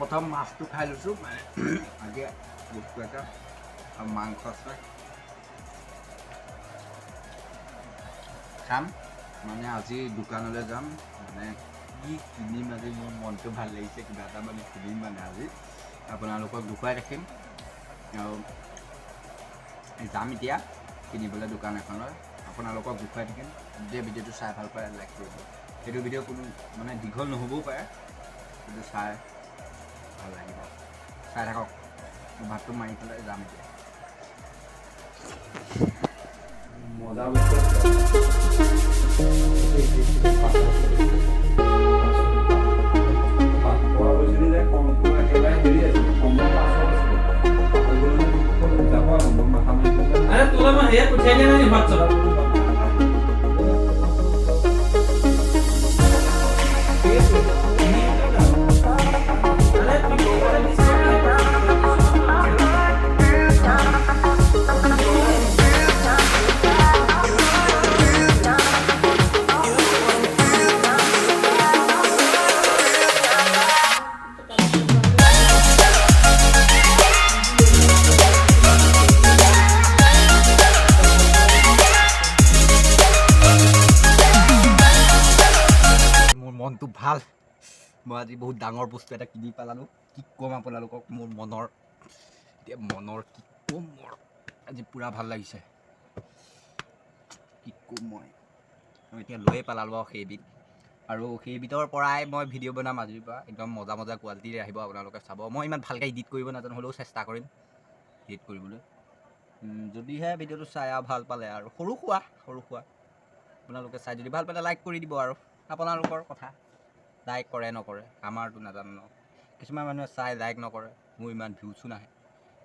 প্ৰথম মাছটো খাই লৈছোঁ মানে আজি বস্তু এটা আৰু মাংস আছে খাম মানে আজি দোকানলৈ যাম মানে কি কিনিম আজি মোৰ মনটো ভাল লাগিছে কিবা এটা মানে কিনিম মানে আজি আপোনালোকক দেখুৱাই ৰাখিম আৰু যাম এতিয়া কিনিবলৈ দোকান এখনত আপোনালোকক দেখুৱাই থাকিম যে ভিডিঅ'টো চাই ভাল পায় লাইক কৰিব এইটো ভিডিঅ' কোনো মানে দীঘল নহ'বও পাৰে কিন্তু চাই ভাল লাগিব চাই থাকক মই ভাতটো মাৰি পেলাই যাম এতিয়া মজা अरे तुला मग हे कुठे नाही भात মনটো ভাল মই আজি বহুত ডাঙৰ বস্তু এটা কিনি পেলালোঁ কি ক'ম আপোনালোকক মোৰ মনৰ এতিয়া মনৰ কি ক'ম মোৰ আজি পূৰা ভাল লাগিছে কি ক'ম মই এতিয়া লৈয়ে পেলালোঁ আৰু সেইবিধ আৰু সেইবিধৰ পৰাই মই ভিডিঅ' বনাম আজিৰ পৰা একদম মজা মজা কোৱালিটিৰে আহিব আপোনালোকে চাব মই ইমান ভালকৈ এডিট কৰিব নাজানো হ'লেও চেষ্টা কৰিম এডিট কৰিবলৈ যদিহে ভিডিঅ'টো চাই আৰু ভাল পালে আৰু সৰু সুৰা আপোনালোকে চাই যদি ভাল পালে লাইক কৰি দিব আৰু আপোনালোকৰ কথা লাইক কৰে নকৰে আমাৰতো নাজানো ন কিছুমান মানুহে চাই লাইক নকৰে মোৰ ইমান ভিউছো নাহে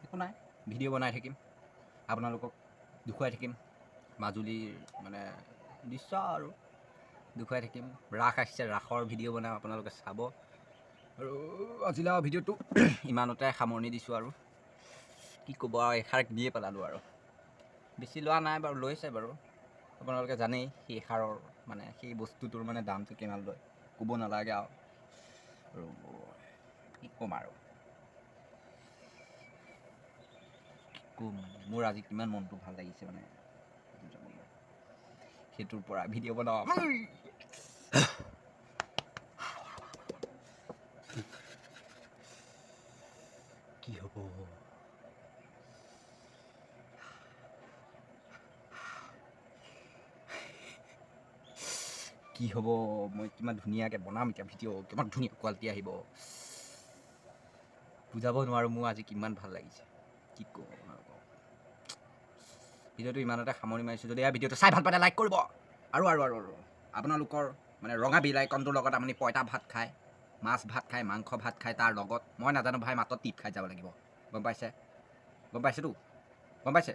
একো নাই ভিডিঅ' বনাই থাকিম আপোনালোকক দেখুৱাই থাকিম মাজুলীৰ মানে দৃশ্য আৰু দেখুৱাই থাকিম ৰাস আহিছে ৰাসৰ ভিডিঅ' বনাম আপোনালোকে চাব আৰু আজিলা ভিডিঅ'টো ইমানতে সামৰণি দিছোঁ আৰু কি ক'ব আৰু এষাৰ দিয়ে পেলালোঁ আৰু বেছি লোৱা নাই বাৰু লৈছে বাৰু আপোনালোকে জানেই সেই সাৰৰ মানে সেই বস্তুটোৰ মানে দামটো কিমান লয় ক'ব নালাগে আৰু কি ক'ম আৰু ক'ম মোৰ আজি কিমান মনটো ভাল লাগিছে মানে সেইটোৰ পৰা ভিডিঅ' বনাওঁ কি হ'ব কি হ'ব মই কিমান ধুনীয়াকৈ বনাম এতিয়া ভিডিঅ' কিমান ধুনীয়া কোৱালিটি আহিব বুজাব নোৱাৰোঁ মোৰ আজি কিমান ভাল লাগিছে কি ক'ব ভিডিঅ'টো ইমানতে সামৰণি মাৰিছোঁ যদি ভিডিঅ'টো চাই ভাল পালে লাইক কৰিব আৰু আপোনালোকৰ মানে ৰঙা বিলাইকনটোৰ লগত আপুনি পইতা ভাত খায় মাছ ভাত খায় মাংস ভাত খায় তাৰ লগত মই নাজানো ভাই মাত্ৰ টিপ খাই যাব লাগিব গম পাইছেতো গম পাইছে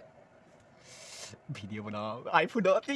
ভিডিঅ' বনাওঁ আইফোনত